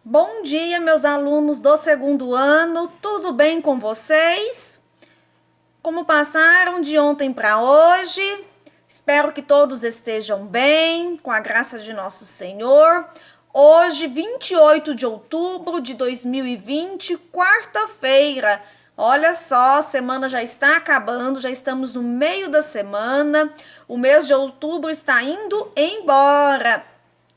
Bom dia, meus alunos do segundo ano, tudo bem com vocês? Como passaram de ontem para hoje? Espero que todos estejam bem, com a graça de nosso Senhor. Hoje, 28 de outubro de 2020, quarta-feira. Olha só, a semana já está acabando, já estamos no meio da semana. O mês de outubro está indo embora.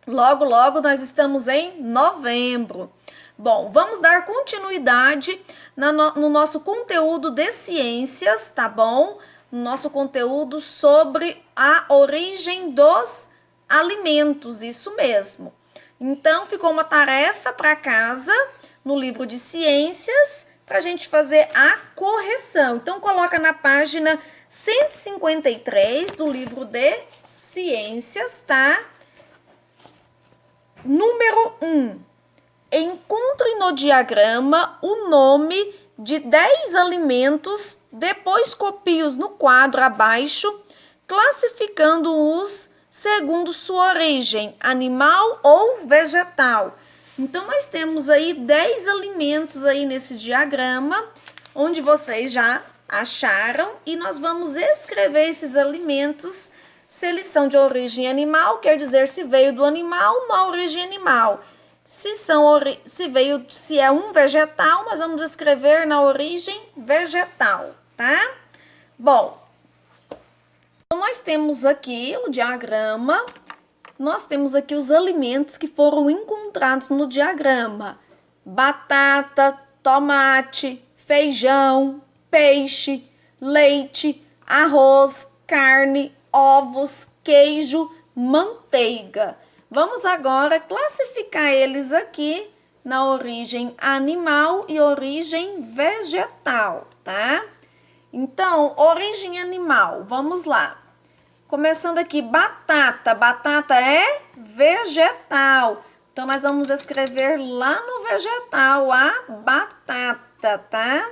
Logo, logo nós estamos em novembro. Bom, vamos dar continuidade no nosso conteúdo de ciências, tá bom? No nosso conteúdo sobre a origem dos alimentos, isso mesmo. Então, ficou uma tarefa para casa no livro de ciências para a gente fazer a correção. Então, coloca na página 153 do livro de ciências, tá? Número 1. Encontre no diagrama o nome de 10 alimentos, depois copie-os no quadro abaixo, classificando-os segundo sua origem, animal ou vegetal. Então, nós temos aí 10 alimentos aí nesse diagrama, onde vocês já acharam, e nós vamos escrever esses alimentos. Se eles são de origem animal, quer dizer se veio do animal, na origem animal. Se é um vegetal, nós vamos escrever na origem vegetal, tá? Bom, então nós temos aqui o diagrama, nós temos aqui os alimentos que foram encontrados no diagrama: batata, tomate, feijão, peixe, leite, arroz, carne, ovos, queijo, manteiga. Vamos agora classificar eles aqui na origem animal e origem vegetal, tá? Então, origem animal, vamos lá. Começando aqui, batata. Batata é vegetal. Então, nós vamos escrever lá no vegetal a batata, tá?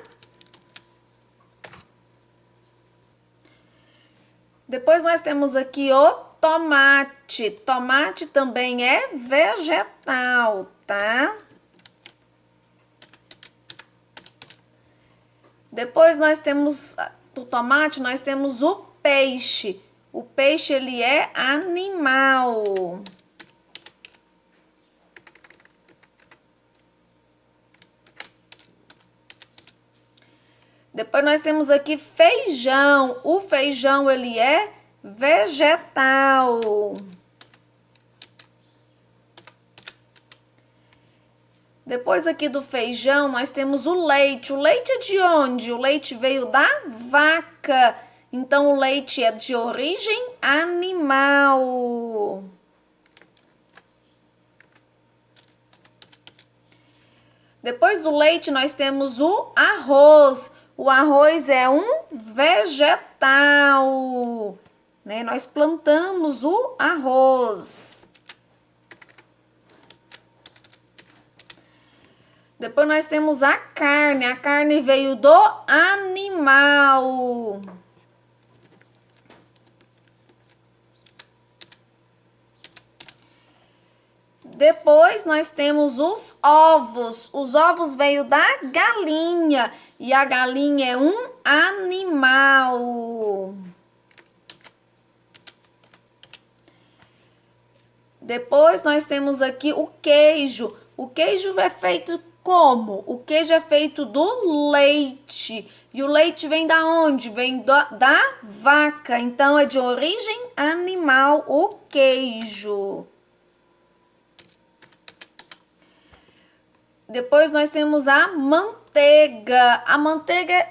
Depois nós temos aqui o tomate. Tomate também é vegetal, tá? Depois nós temos do tomate, nós temos o peixe. O peixe, ele é animal. Depois nós temos aqui feijão. O feijão, ele é vegetal. Depois aqui do feijão, nós temos o leite. O leite é de onde? O leite veio da vaca. Então, o leite é de origem animal. Depois do leite, nós temos o arroz. O arroz é um vegetal, né? Nós plantamos o arroz. Depois nós temos a carne. A carne veio do animal. Depois nós temos os ovos. Os ovos veio da galinha e a galinha é um animal. Depois nós temos aqui o queijo. O queijo é feito como? O queijo é feito do leite. E o leite vem da onde? Vem da vaca. Então é de origem animal o queijo. Depois nós temos a manteiga. A manteiga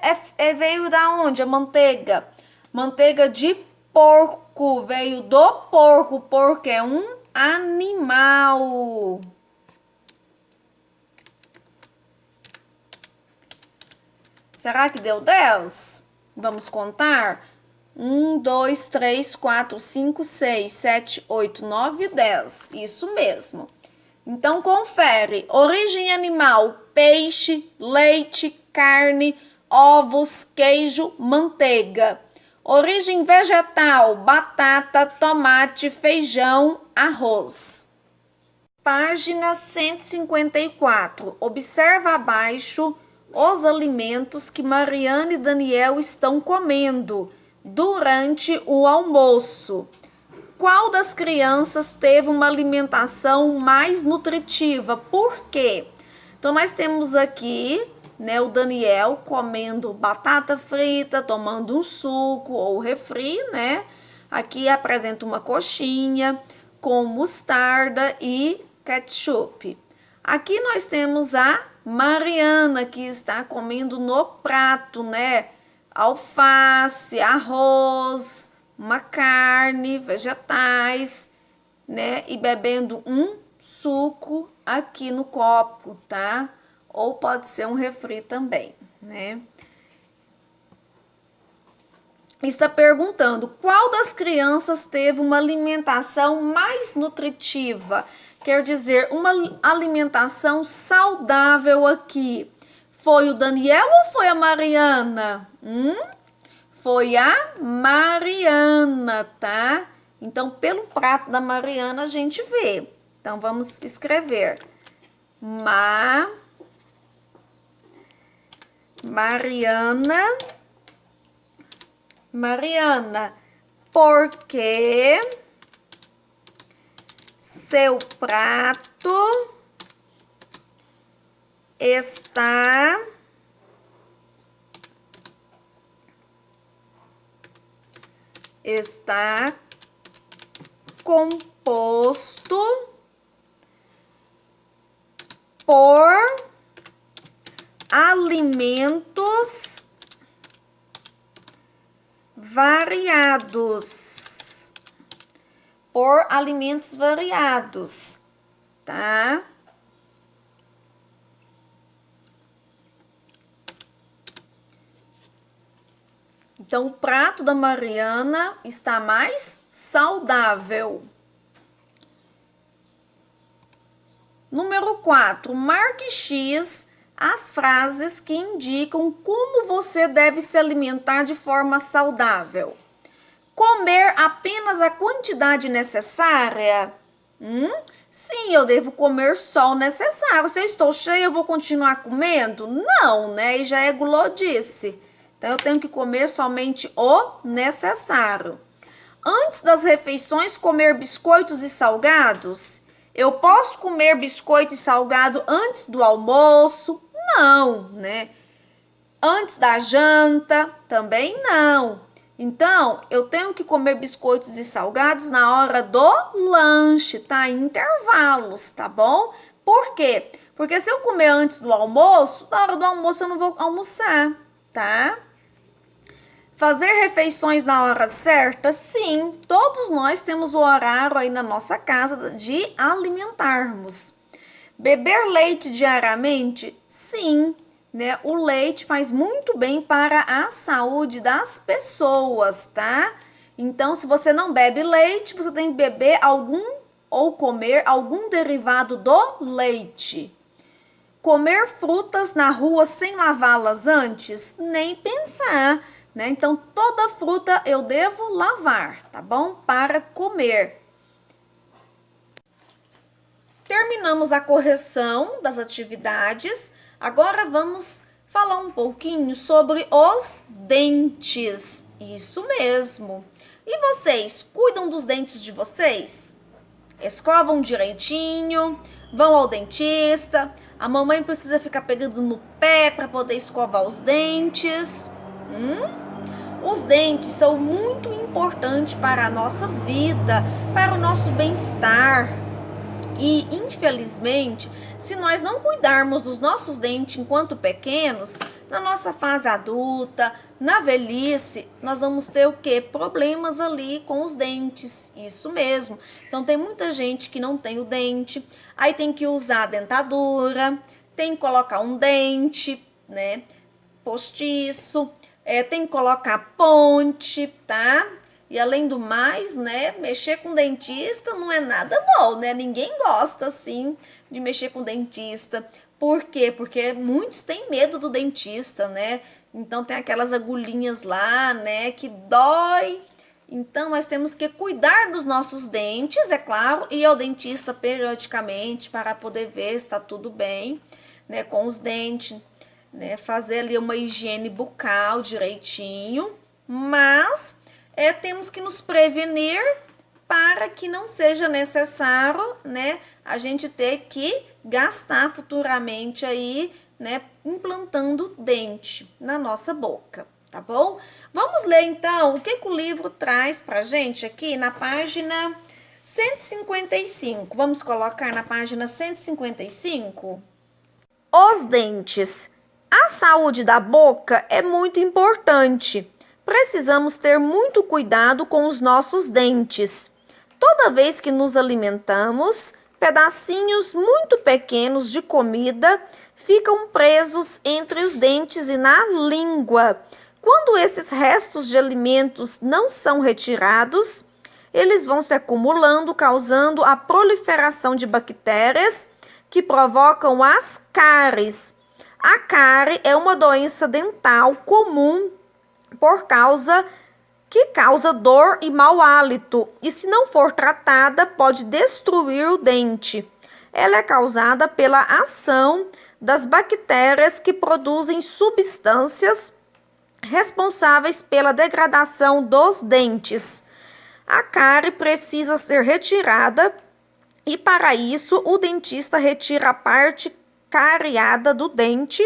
veio da onde? A manteiga? Manteiga de porco. Veio do porco. O porco é um animal. Será que deu 10? Vamos contar? 1, 2, 3, 4, 5, 6, 7, 8, 9, 10. Isso mesmo. Então, confere. Origem animal: peixe, leite, carne, ovos, queijo, manteiga. Origem vegetal: batata, tomate, feijão, arroz. Página 154. Observa abaixo os alimentos que Mariana e Daniel estão comendo durante o almoço. Qual das crianças teve uma alimentação mais nutritiva? Por quê? Então, nós temos aqui, né, o Daniel comendo batata frita, tomando um suco ou refri, né? Aqui apresenta uma coxinha com mostarda e ketchup. Aqui nós temos a Mariana, que está comendo no prato, né? Alface, arroz, uma carne, vegetais, né? E bebendo um suco aqui no copo, tá? Ou pode ser um refri também, né? Está perguntando qual das crianças teve uma alimentação mais nutritiva, quer dizer, uma alimentação saudável aqui. Foi o Daniel ou foi a Mariana? Foi a Mariana, tá? Então, pelo prato da Mariana, a gente vê. Então, vamos escrever. Mariana, porque seu prato está composto por alimentos variados. Tá? Então, o prato da Mariana está mais saudável. Número 4. Marque X as frases que indicam como você deve se alimentar de forma saudável. Comer apenas a quantidade necessária? Sim, eu devo comer só o necessário. Se eu estou cheia, eu vou continuar comendo? Não, né? E já é gulodice. Então, eu tenho que comer somente o necessário. Antes das refeições, comer biscoitos e salgados? Eu posso comer biscoito e salgado antes do almoço? Não, né? Antes da janta? Também não. Então, eu tenho que comer biscoitos e salgados na hora do lanche, tá? Em intervalos, tá bom? Por quê? Porque se eu comer antes do almoço, na hora do almoço eu não vou almoçar, tá? Fazer refeições na hora certa? Sim, todos nós temos o horário aí na nossa casa de alimentarmos. Beber leite diariamente? Sim, né? O leite faz muito bem para a saúde das pessoas, tá? Então, se você não bebe leite, você tem que beber algum ou comer algum derivado do leite. Comer frutas na rua sem lavá-las antes? Nem pensar, né? Então, toda fruta eu devo lavar, tá bom? Para comer. Terminamos a correção das atividades. Agora vamos falar um pouquinho sobre os dentes. Isso mesmo. E vocês, cuidam dos dentes de vocês? Escovam direitinho? Vão ao dentista? A mamãe precisa ficar pegando no pé para poder escovar os dentes? Os dentes são muito importantes para a nossa vida, para o nosso bem-estar. E, infelizmente, se nós não cuidarmos dos nossos dentes enquanto pequenos, na nossa fase adulta, na velhice, nós vamos ter o quê? Problemas ali com os dentes, isso mesmo. Então, tem muita gente que não tem o dente, aí tem que usar a dentadura, tem que colocar um dente, né, postiço, tem que colocar ponte, tá? E além do mais, né, mexer com dentista não é nada bom, né? Ninguém gosta, assim, de mexer com dentista. Por quê? Porque muitos têm medo do dentista, né? Então tem aquelas agulhinhas lá, né, que dói, Então, nós temos que cuidar dos nossos dentes, é claro, ir ao dentista periodicamente para poder ver se está tudo bem, né, com os dentes, né, fazer ali uma higiene bucal direitinho, mas temos que nos prevenir para que não seja necessário, né, a gente ter que gastar futuramente aí, né, implantando dente na nossa boca, tá bom? Vamos ler então o que o livro traz pra gente aqui na página 155. Vamos colocar na página 155? Os dentes. A saúde da boca é muito importante. Precisamos ter muito cuidado com os nossos dentes. Toda vez que nos alimentamos, pedacinhos muito pequenos de comida ficam presos entre os dentes e na língua. Quando esses restos de alimentos não são retirados, eles vão se acumulando, causando a proliferação de bactérias que provocam as cáries. A cárie é uma doença dental comum que causa dor e mau hálito, e se não for tratada, pode destruir o dente. Ela é causada pela ação das bactérias que produzem substâncias responsáveis pela degradação dos dentes. A cárie precisa ser retirada e, para isso, o dentista retira a parte cariada do dente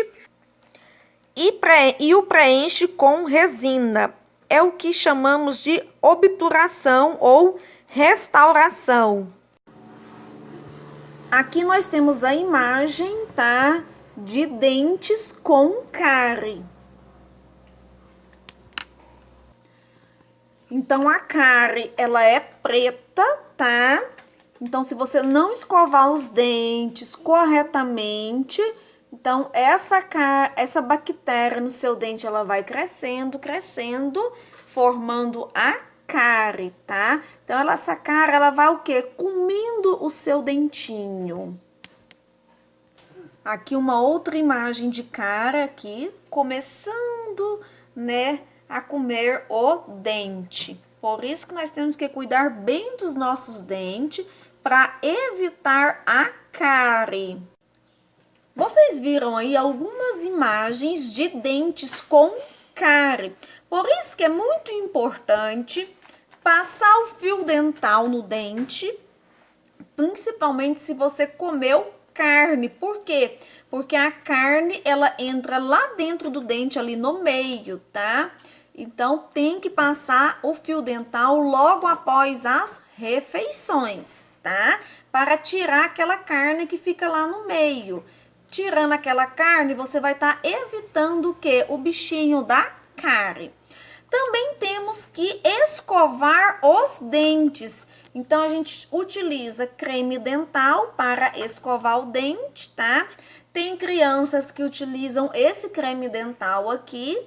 e o preenche com resina. É o que chamamos de obturação ou restauração. Aqui nós temos a imagem, tá, de dentes com cárie. Então, a cárie, ela é preta, tá? Então, se você não escovar os dentes corretamente, então essa bactéria no seu dente, ela vai crescendo, formando a cárie, tá? Então, essa cárie, ela vai o quê? Comendo o seu dentinho. Aqui uma outra imagem de cárie aqui, começando, né, a comer o dente. Por isso que nós temos que cuidar bem dos nossos dentes para evitar a cárie. Vocês viram aí algumas imagens de dentes com cárie. Por isso que é muito importante passar o fio dental no dente, principalmente se você comeu carne. Por quê? Porque a carne, ela entra lá dentro do dente, ali no meio, tá? Então, tem que passar o fio dental logo após as refeições, tá? Para tirar aquela carne que fica lá no meio. Tirando aquela carne, você vai estar evitando o quê? O bichinho da cárie. Também temos que escovar os dentes. Então, a gente utiliza creme dental para escovar o dente, tá? Tem crianças que utilizam esse creme dental aqui,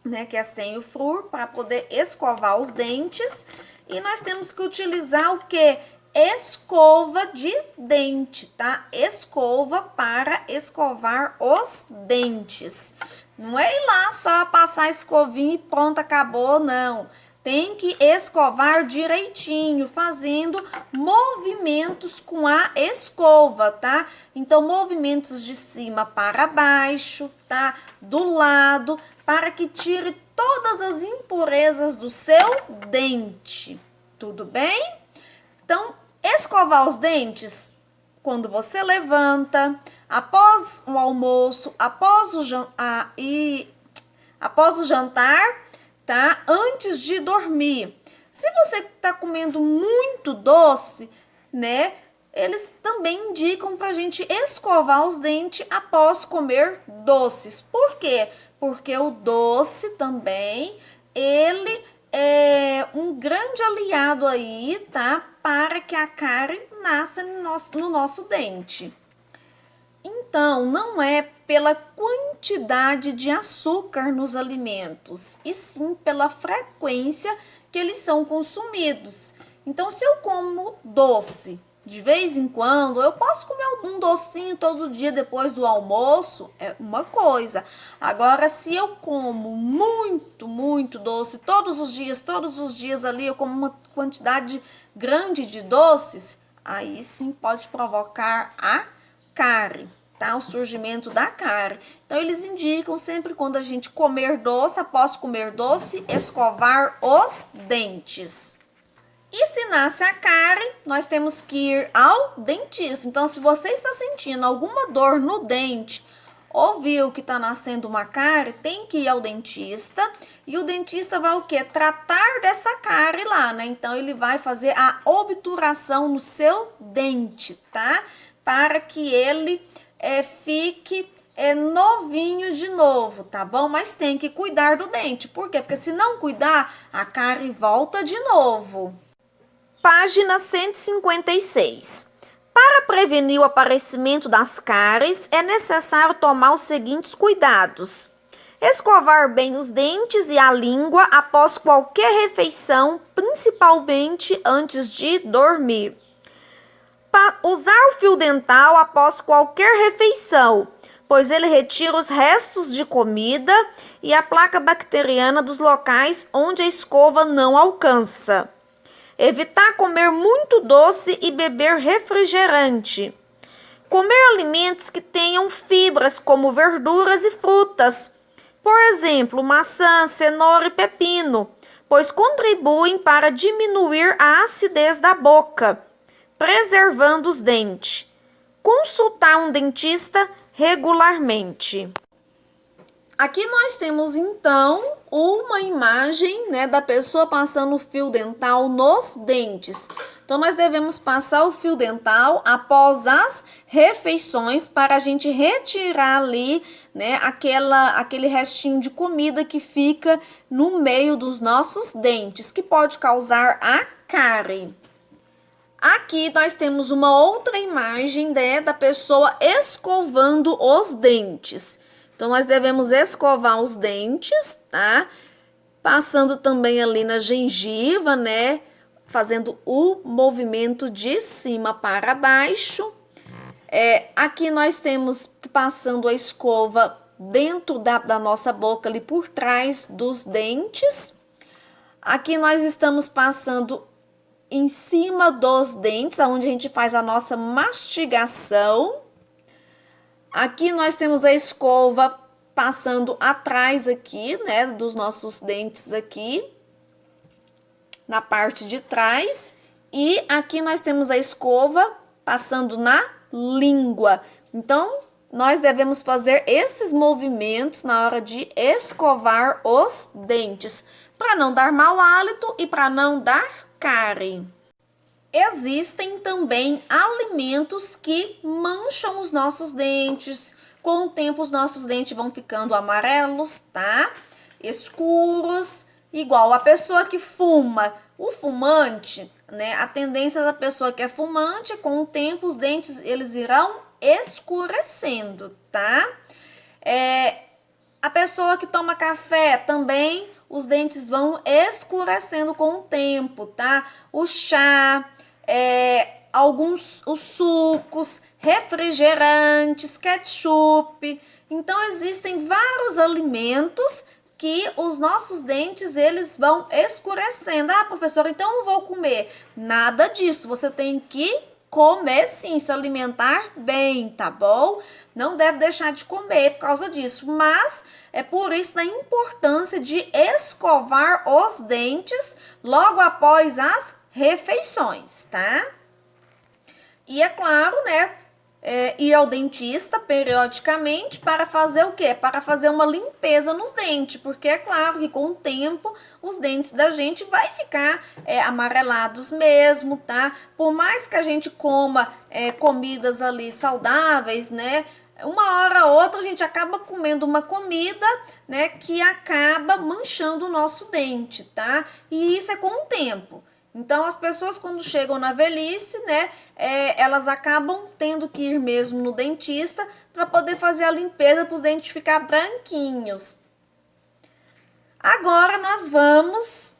né, que é sem o flúor, para poder escovar os dentes. E nós temos que utilizar o quê? Escova de dente, tá? Escova para escovar os dentes. Não é ir lá só passar a escovinha e pronto, acabou, não. Tem que escovar direitinho, fazendo movimentos com a escova, tá? Então, movimentos de cima para baixo, tá? Do lado, para que tire todas as impurezas do seu dente. Tudo bem? Então, escovar os dentes quando você levanta, após o almoço, após o jantar, tá? Antes de dormir. Se você tá comendo muito doce, né? Eles também indicam pra gente escovar os dentes após comer doces. Por quê? Porque o doce também, ele é um grande aliado aí, tá? Para que a cárie nasça no nosso dente. Então, não é pela quantidade de açúcar nos alimentos, e sim pela frequência que eles são consumidos. Então, se eu como doce, de vez em quando, eu posso comer algum docinho todo dia depois do almoço, é uma coisa. Agora, se eu como muito doce todos os dias ali, eu como uma quantidade grande de doces, aí sim pode provocar a cárie, tá? O surgimento da cárie. Então, eles indicam sempre quando a gente comer doce, após comer doce, escovar os dentes. E se nasce a cárie, nós temos que ir ao dentista. Então, se você está sentindo alguma dor no dente, ou viu que está nascendo uma cárie, tem que ir ao dentista. E o dentista vai o quê? Tratar dessa cárie lá, né? Então, ele vai fazer a obturação no seu dente, tá? Para que ele fique novinho de novo, tá bom? Mas tem que cuidar do dente. Por quê? Porque se não cuidar, a cárie volta de novo. Página 156. Para prevenir o aparecimento das cáries, é necessário tomar os seguintes cuidados: escovar bem os dentes e a língua após qualquer refeição, principalmente antes de dormir. Usar o fio dental após qualquer refeição, pois ele retira os restos de comida e a placa bacteriana dos locais onde a escova não alcança. Evitar comer muito doce e beber refrigerante. Comer alimentos que tenham fibras, como verduras e frutas. Por exemplo, maçã, cenoura e pepino, pois contribuem para diminuir a acidez da boca, preservando os dentes. Consultar um dentista regularmente. Aqui nós temos, então, uma imagem, né, da pessoa passando o fio dental nos dentes. Então, nós devemos passar o fio dental após as refeições para a gente retirar ali, né, aquele restinho de comida que fica no meio dos nossos dentes, que pode causar a cárie. Aqui nós temos uma outra imagem, né, da pessoa escovando os dentes. Então, nós devemos escovar os dentes, tá? Passando também ali na gengiva, né? Fazendo o movimento de cima para baixo. Aqui nós temos passando a escova dentro da nossa boca, ali por trás dos dentes. Aqui nós estamos passando em cima dos dentes, onde a gente faz a nossa mastigação. Aqui nós temos a escova passando atrás aqui, né, dos nossos dentes aqui, na parte de trás. E aqui nós temos a escova passando na língua. Então, nós devemos fazer esses movimentos na hora de escovar os dentes, para não dar mau hálito e para não dar cárie. Existem também alimentos que mancham os nossos dentes. Com o tempo, os nossos dentes vão ficando amarelos, tá? Escuros, igual a pessoa que fuma. O fumante, né? A tendência da pessoa que é fumante, com o tempo, os dentes eles irão escurecendo, tá? A pessoa que toma café também, os dentes vão escurecendo com o tempo, tá? O chá, os sucos, refrigerantes, ketchup. Então, existem vários alimentos que os nossos dentes, eles vão escurecendo. Ah, professora, então eu não vou comer. Nada disso, você tem que comer sim, se alimentar bem, tá bom? Não deve deixar de comer por causa disso, mas é por isso da importância de escovar os dentes logo após as refeições, tá? E é claro, né, ir ao dentista periodicamente para fazer o quê? Para fazer uma limpeza nos dentes, porque é claro que com o tempo os dentes da gente vai ficar amarelados mesmo, tá? Por mais que a gente coma comidas ali saudáveis, né? Uma hora ou outra a gente acaba comendo uma comida, né, que acaba manchando o nosso dente, tá? E isso é com o tempo. Então, as pessoas quando chegam na velhice, né, elas acabam tendo que ir mesmo no dentista para poder fazer a limpeza para os dentes ficar branquinhos. Agora, nós vamos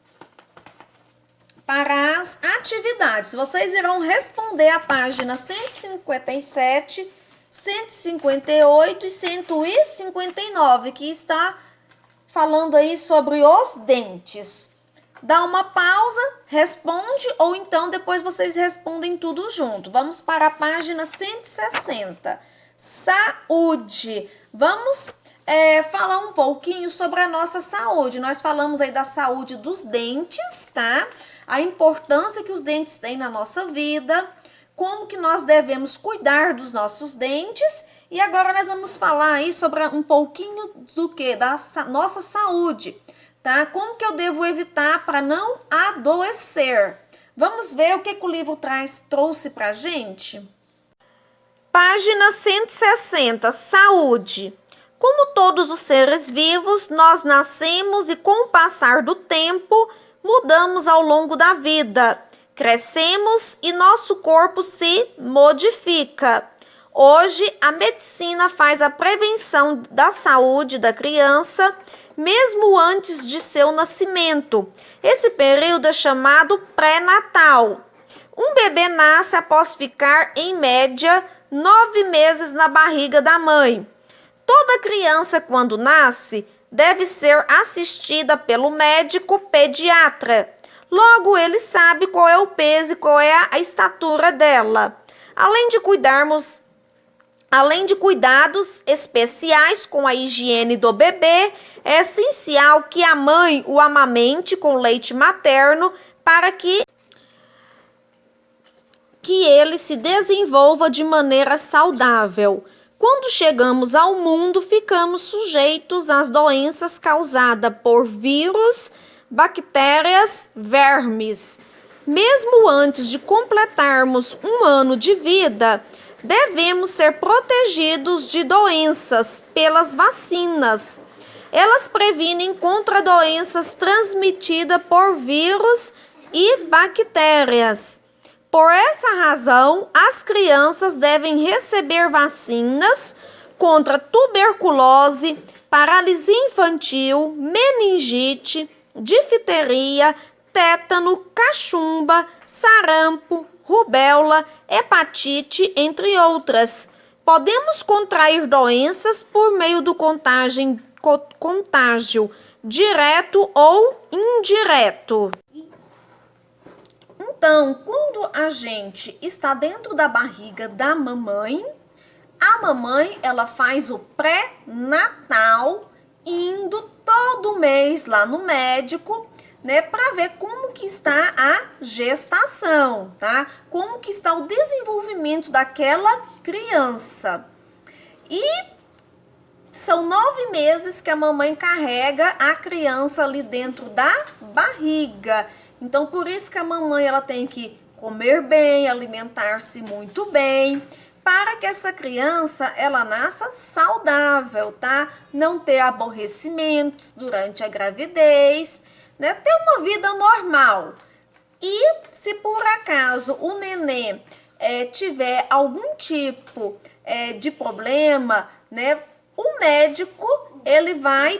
para as atividades. Vocês irão responder a página 157, 158 e 159, que está falando aí sobre os dentes. Dá uma pausa, responde, ou então depois vocês respondem tudo junto. Vamos para a página 160. Saúde. Vamos falar um pouquinho sobre a nossa saúde. Nós falamos aí da saúde dos dentes, tá? A importância que os dentes têm na nossa vida, como que nós devemos cuidar dos nossos dentes. E agora nós vamos falar aí sobre um pouquinho do que? Da nossa saúde, tá? Como que eu devo evitar para não adoecer? Vamos ver o que o livro trouxe pra gente? Página 160, saúde. Como todos os seres vivos, nós nascemos e com o passar do tempo, mudamos ao longo da vida. Crescemos e nosso corpo se modifica. Hoje, a medicina faz a prevenção da saúde da criança, mesmo antes de seu nascimento. Esse período é chamado pré-natal. Um bebê nasce após ficar, em média, 9 meses na barriga da mãe. Toda criança, quando nasce, deve ser assistida pelo médico pediatra. Logo, ele sabe qual é o peso e qual é a estatura dela. Além de cuidados especiais com a higiene do bebê, é essencial que a mãe o amamente com leite materno para que ele se desenvolva de maneira saudável. Quando chegamos ao mundo, ficamos sujeitos às doenças causadas por vírus, bactérias, vermes. Mesmo antes de completarmos um ano de vida, devemos ser protegidos de doenças pelas vacinas. Elas previnem contra doenças transmitidas por vírus e bactérias. Por essa razão, as crianças devem receber vacinas contra tuberculose, paralisia infantil, meningite, difteria, tétano, cachumba, sarampo, rubéola, hepatite, entre outras. Podemos contrair doenças por meio do contágio direto ou indireto. Então, quando a gente está dentro da barriga da mamãe, a mamãe ela faz o pré-natal, indo todo mês lá no médico, né, para ver como que está a gestação, tá? Como que está o desenvolvimento daquela criança. E são 9 meses que a mamãe carrega a criança ali dentro da barriga. Então, por isso que a mamãe ela tem que comer bem, alimentar-se muito bem, para que essa criança ela nasça saudável, tá? Não ter aborrecimentos durante a gravidez, né? Ter uma vida normal. E se por acaso o nenê tiver algum tipo de problema, né? O médico ele vai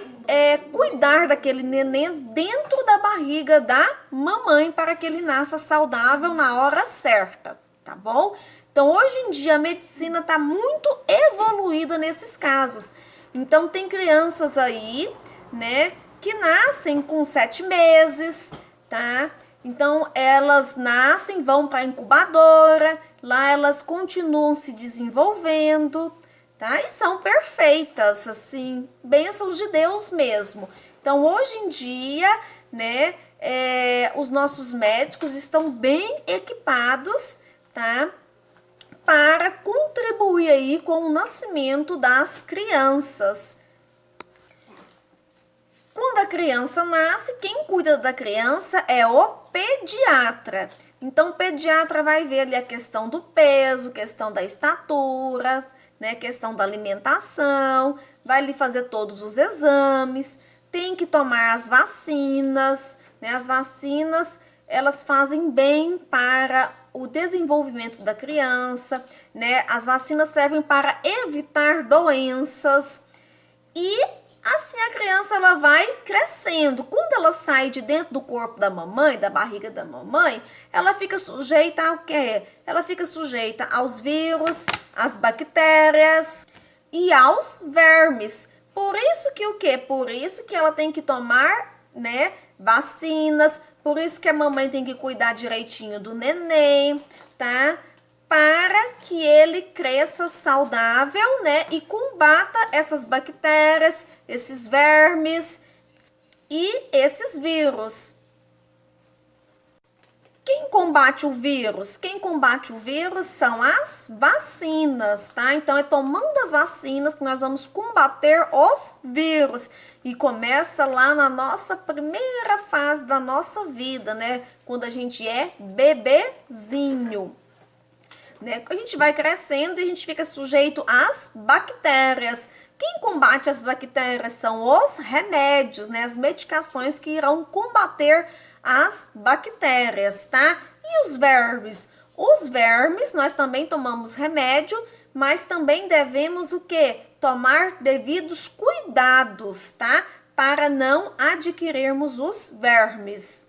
cuidar daquele neném dentro da barriga da mamãe para que ele nasça saudável na hora certa, tá bom? Então, hoje em dia, a medicina está muito evoluída nesses casos. Então, tem crianças aí, né, que nascem com 7 meses, tá? Então, elas nascem, vão para a incubadora, lá elas continuam se desenvolvendo, tá? E são perfeitas, assim, bênçãos de Deus mesmo. Então, hoje em dia, né, os nossos médicos estão bem equipados, tá? Para contribuir aí com o nascimento das crianças. Quando a criança nasce, quem cuida da criança é o pediatra. Então, o pediatra vai ver ali a questão do peso, questão da estatura, né, questão da alimentação, vai lhe fazer todos os exames, tem que tomar as vacinas, né? As vacinas, elas fazem bem para o desenvolvimento da criança, né? As vacinas servem para evitar doenças e Assim a criança ela vai crescendo. Quando ela sai de dentro do corpo da mamãe, da barriga da mamãe, ela fica sujeita ao quê? Ela fica sujeita aos vírus, às bactérias e aos vermes. Por isso que o quê? Por isso que ela tem que tomar, né, vacinas, por isso que a mamãe tem que cuidar direitinho do neném, tá? Para que ele cresça saudável, né, e combata essas bactérias, esses vermes e esses vírus. Quem combate o vírus? Quem combate o vírus são as vacinas, tá? Então, é tomando as vacinas que nós vamos combater os vírus. E começa lá na nossa primeira fase da nossa vida, né? Quando a gente é bebezinho. Né? A gente vai crescendo e a gente fica sujeito às bactérias. Quem combate as bactérias são os remédios, né? As medicações que irão combater as bactérias, tá? E os vermes? Os vermes, nós também tomamos remédio, mas também devemos o quê? Tomar devidos cuidados, tá? Para não adquirirmos os vermes.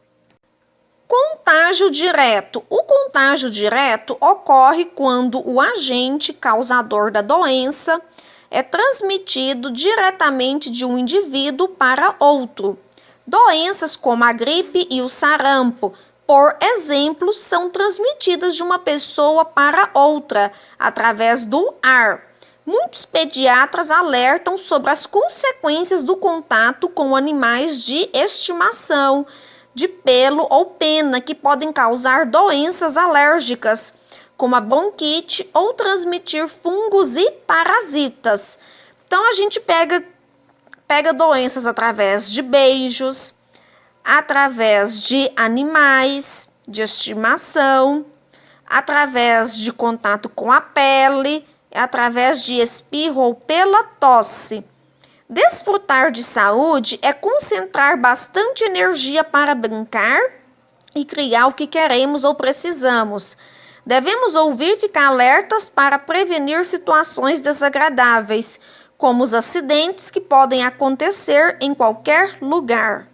Contágio direto. O contágio direto ocorre quando o agente causador da doença é transmitido diretamente de um indivíduo para outro. Doenças como a gripe e o sarampo, por exemplo, são transmitidas de uma pessoa para outra através do ar. Muitos pediatras alertam sobre as consequências do contato com animais de estimação, de pelo ou pena, que podem causar doenças alérgicas, como a bronquite, ou transmitir fungos e parasitas. Então, a gente pega doenças através de beijos, através de animais de estimação, através de contato com a pele, através de espirro ou pela tosse. Desfrutar de saúde é concentrar bastante energia para brincar e criar o que queremos ou precisamos. Devemos ouvir e ficar alertas para prevenir situações desagradáveis, como os acidentes que podem acontecer em qualquer lugar.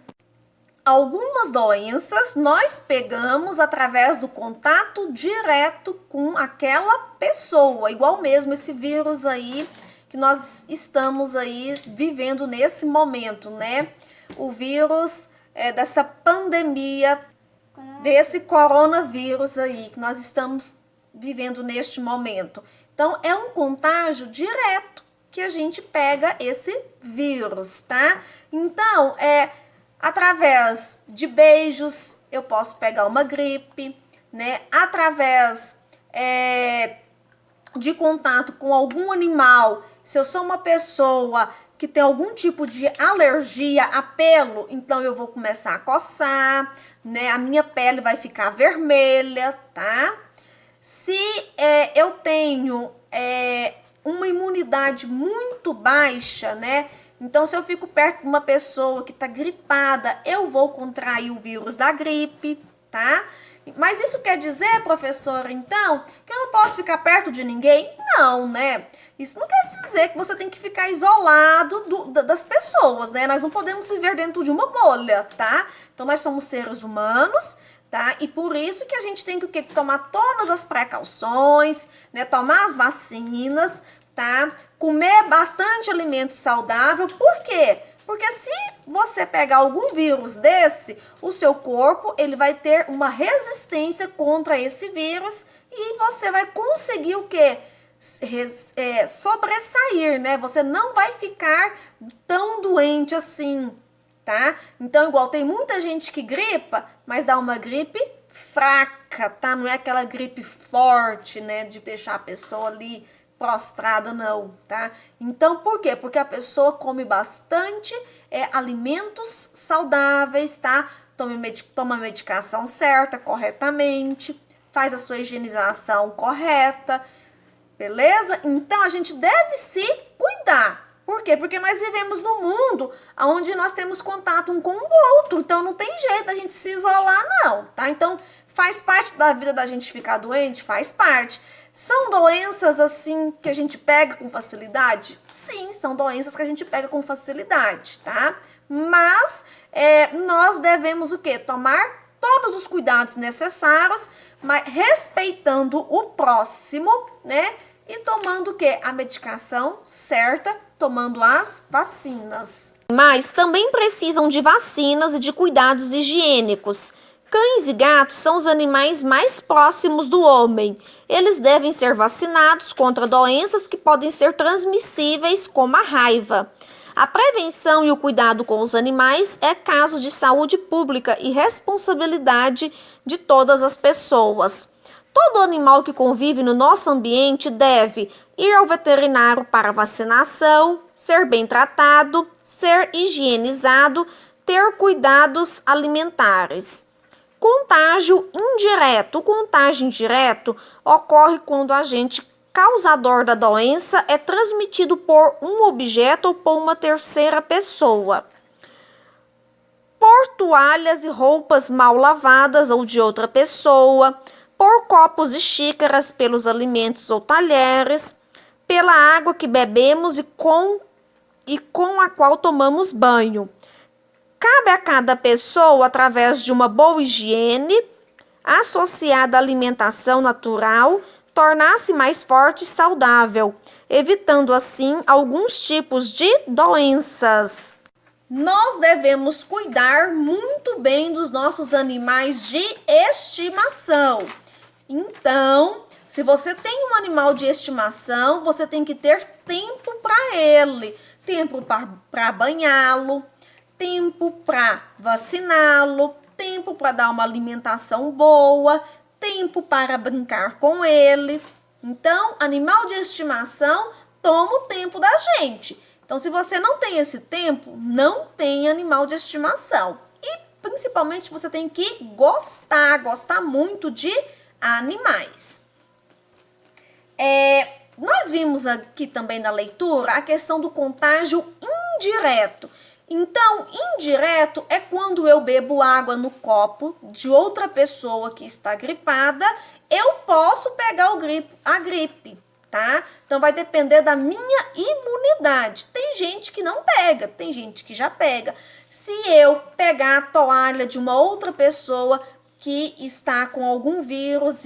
Algumas doenças nós pegamos através do contato direto com aquela pessoa, igual mesmo esse vírus aí que nós estamos aí vivendo nesse momento, né? O vírus dessa pandemia, desse coronavírus aí que nós estamos vivendo neste momento. Então, é um contágio direto que a gente pega esse vírus, tá? Então, através de beijos, eu posso pegar uma gripe, né? Através de contato com algum animal, se eu sou uma pessoa que tem algum tipo de alergia a pelo, então eu vou começar a coçar, né? A minha pele vai ficar vermelha, tá? Se eu tenho uma imunidade muito baixa, né? Então, se eu fico perto de uma pessoa que tá gripada, eu vou contrair o vírus da gripe, tá? Mas isso quer dizer, professora, então, que eu não posso ficar perto de ninguém? Não, né? Isso não quer dizer que você tem que ficar isolado das pessoas, né? Nós não podemos viver dentro de uma bolha, tá? Então, nós somos seres humanos, tá? E por isso que a gente tem que tomar todas as precauções, né? Tomar as vacinas, tá? Comer bastante alimento saudável. Por quê? Porque se você pegar algum vírus desse, o seu corpo ele vai ter uma resistência contra esse vírus e você vai conseguir o quê? Sobressair, né? Você não vai ficar tão doente assim, tá? Então, igual tem muita gente que gripa, mas dá uma gripe fraca, tá? Não é aquela gripe forte, né? De deixar a pessoa ali prostrada, não, tá? Então, por quê? Porque a pessoa come bastante alimentos saudáveis, tá? Toma a medicação certa, corretamente, faz a sua higienização correta, beleza? Então, a gente deve se cuidar. Por quê? Porque nós vivemos num mundo onde nós temos contato um com o outro, então não tem jeito da gente se isolar, não, tá? Então, faz parte da vida da gente ficar doente? Faz parte. São doenças assim que a gente pega com facilidade? Sim, são doenças que a gente pega com facilidade, tá? Mas nós devemos o quê? Tomar todos os cuidados necessários, mas respeitando o próximo, né? E tomando o quê? A medicação certa, tomando as vacinas. Mas também precisam de vacinas e de cuidados higiênicos. Cães e gatos são os animais mais próximos do homem. Eles devem ser vacinados contra doenças que podem ser transmissíveis, como a raiva. A prevenção e o cuidado com os animais é caso de saúde pública e responsabilidade de todas as pessoas. Todo animal que convive no nosso ambiente deve ir ao veterinário para vacinação, ser bem tratado, ser higienizado, ter cuidados alimentares. Contágio indireto. O contágio indireto ocorre quando o agente causador da doença é transmitido por um objeto ou por uma terceira pessoa. Por toalhas e roupas mal lavadas ou de outra pessoa, por copos e xícaras, pelos alimentos ou talheres, pela água que bebemos e com a qual tomamos banho. Cabe a cada pessoa, através de uma boa higiene, associada à alimentação natural, tornar-se mais forte e saudável, evitando assim alguns tipos de doenças. Nós devemos cuidar muito bem dos nossos animais de estimação. Então, se você tem um animal de estimação, você tem que ter tempo para ele, tempo para banhá-lo, tempo para vaciná-lo, tempo para dar uma alimentação boa, tempo para brincar com ele. Então, animal de estimação toma o tempo da gente. Então, se você não tem esse tempo, não tem animal de estimação. E, principalmente, você tem que gostar muito de animais. Nós vimos aqui também na leitura a questão do contágio indireto. Então, indireto é quando eu bebo água no copo de outra pessoa que está gripada, eu posso pegar a gripe, tá? Então, vai depender da minha imunidade. Tem gente que não pega, tem gente que já pega. Se eu pegar a toalha de uma outra pessoa que está com algum vírus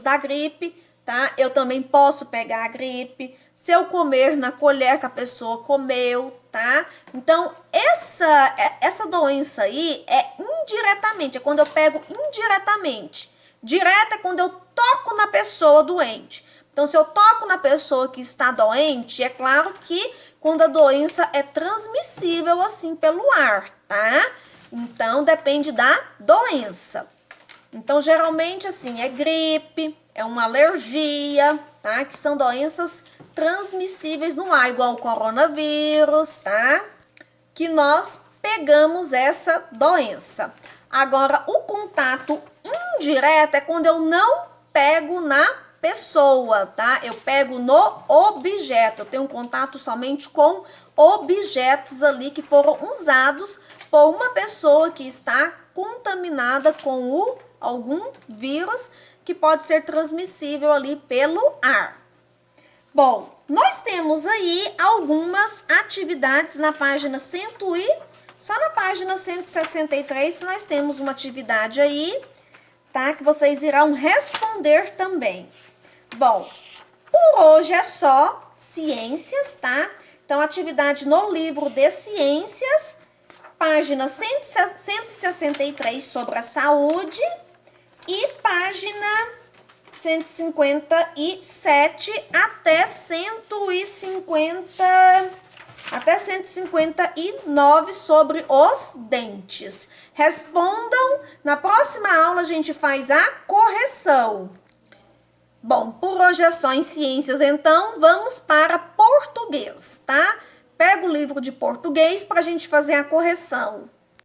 da gripe, tá? Eu também posso pegar a gripe. Se eu comer na colher que a pessoa comeu, tá? Então, essa doença aí é indiretamente, é quando eu pego indiretamente. Direta é quando eu toco na pessoa doente. Então, se eu toco na pessoa que está doente, é claro que quando a doença é transmissível assim pelo ar, tá? Então, depende da doença. Então, geralmente, assim, é gripe, é uma alergia, tá? Que são doenças transmissíveis no ar, igual o coronavírus, tá? Que nós pegamos essa doença. Agora, o contato indireto é quando eu não pego na pessoa, tá? Eu pego no objeto. Eu tenho um contato somente com objetos ali que foram usados por uma pessoa que está contaminada com algum vírus que pode ser transmissível ali pelo ar. Bom, nós temos aí algumas atividades na página só na página 163 nós temos uma atividade aí, tá? Que vocês irão responder também. Bom, por hoje é só ciências, tá? Então, atividade no livro de ciências, página 163 sobre a saúde e página 157 até 159 sobre os dentes. Respondam, na próxima aula a gente faz a correção. Bom, por hoje é só em ciências, então vamos para português, tá? Pega o livro de português para a gente fazer a correção.